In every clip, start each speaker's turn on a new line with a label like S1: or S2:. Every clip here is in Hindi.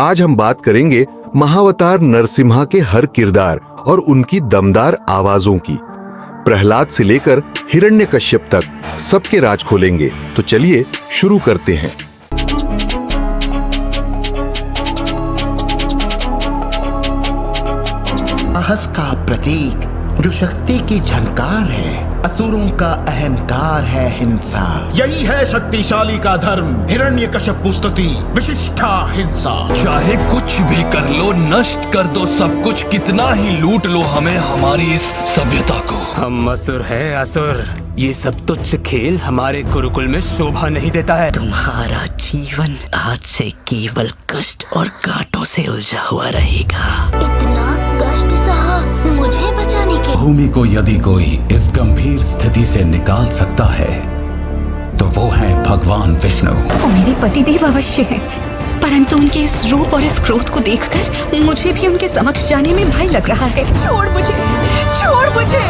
S1: आज हम बात करेंगे महावतार नरसिम्हा के हर किरदार और उनकी दमदार आवाजों की। प्रहलाद से लेकर हिरण्यकश्यप तक सबके राज खोलेंगे। तो चलिए शुरू करते हैं।
S2: साहस का प्रतीक जो शक्ति की झनकार है, असुरों का अहंकार है हिंसा।
S3: यही है शक्तिशाली का धर्म, हिरण्यकश्यप स्तुति विशिष्टा हिंसा।
S4: चाहे कुछ भी कर लो, नष्ट कर दो सब कुछ, कितना ही लूट लो हमें हमारी इस सभ्यता को।
S5: हम असुर हैं असुर। ये सब तुच्छ खेल हमारे गुरुकुल में शोभा नहीं देता है।
S6: तुम्हारा जीवन आज से केवल कष्ट और कांटों से उलझा हुआ रहेगा।
S7: इतना कष्ट सहा मुझे बचाने के।
S8: भूमि को यदि कोई इस गंभीर स्थिति से निकाल सकता है तो वो है भगवान विष्णु।
S9: वो मेरे पतिदेव अवश्य हैं, परंतु उनके इस रूप और इस क्रोध को देखकर मुझे भी उनके समक्ष जाने में भय लग रहा है।
S10: छोड़ मुझे, छोड़ मुझे।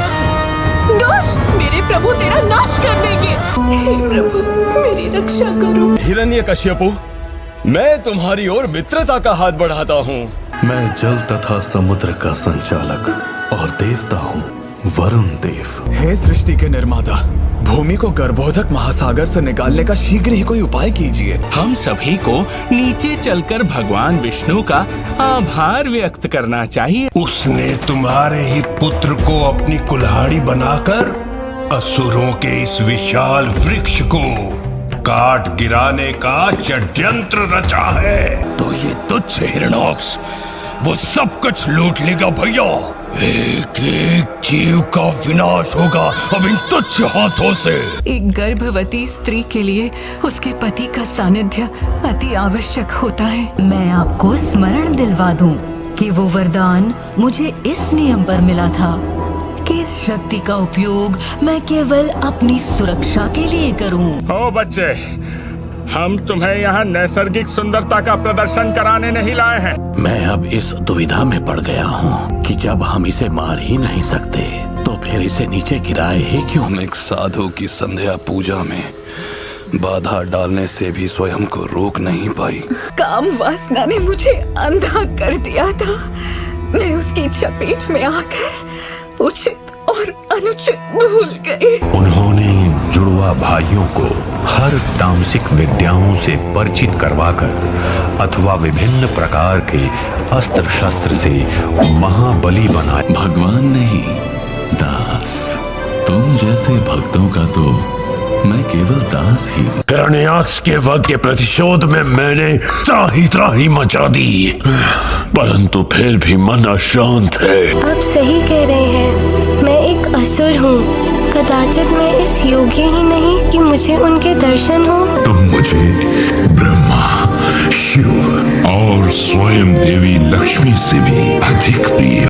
S10: दुष्ट मेरे प्रभु तेरा नाश कर देंगे। हे प्रभु मेरी रक्षा करो।
S4: हिरण्यकश्यपु, मैं तुम्हारी ओर मित्रता का हाथ बढ़ाता हूँ।
S11: मैं जल तथा समुद्र का संचालक और देवता हूँ, वरुण देव।
S3: हे सृष्टि के निर्माता, भूमि को गर्भोधक महासागर से निकालने का शीघ्र ही कोई उपाय कीजिए।
S12: हम सभी को नीचे चलकर भगवान विष्णु का आभार व्यक्त करना चाहिए।
S13: उसने तुम्हारे ही पुत्र को अपनी कुल्हाड़ी बनाकर असुरों के इस विशाल वृक्ष को काट गिराने का षड्यंत्र रचा है।
S4: तो ये तुच्छ हिरण्यक्ष वो सब कुछ लूट लेगा भैया। एक एक जीव का विनाश होगा अब इन तुच्छ हाथों से।
S10: एक गर्भवती स्त्री के लिए उसके पति का सानिध्य अति आवश्यक होता है।
S14: मैं आपको स्मरण दिलवा दूं कि वो वरदान मुझे इस नियम पर मिला था कि इस शक्ति का उपयोग मैं केवल अपनी सुरक्षा के लिए करूं।
S12: ओ बच्चे, हम तुम्हें यहाँ नैसर्गिक सुंदरता का प्रदर्शन कराने नहीं लाए हैं।
S8: मैं अब इस दुविधा में पड़ गया हूँ कि जब हम इसे मार ही नहीं सकते तो फिर इसे नीचे गिराए ही क्यों।
S11: हम एक साधु की संध्या पूजा में बाधा डालने से भी स्वयं को रोक नहीं पाई।
S10: काम वासना ने मुझे अंधा कर दिया था। मैं उसकी चपेट में आकर उचित और अनुचित भूल गई।
S8: उन्होंने जुड़वा भाइयों को हर तामसिक विद्याओं से परिचित करवाकर अथवा विभिन्न प्रकार के अस्त्र शस्त्र से महाबली बनाए।
S11: भगवान नहीं, दास। तुम जैसे भक्तों का तो मैं केवल दास ही।
S13: हिरण्यक्ष के वध के प्रतिशोध में मैंने त्राही त्राही मचा दी, परंतु फिर भी मन अशांत है।
S7: आप सही कह रहे हैं, मैं एक असुर हूँ। कदाचित मैं इस योग्य ही नहीं कि मुझे उनके दर्शन हो।
S13: तुम मुझे ब्रह्मा, शिव और स्वयं देवी लक्ष्मी से भी अधिक प्रिय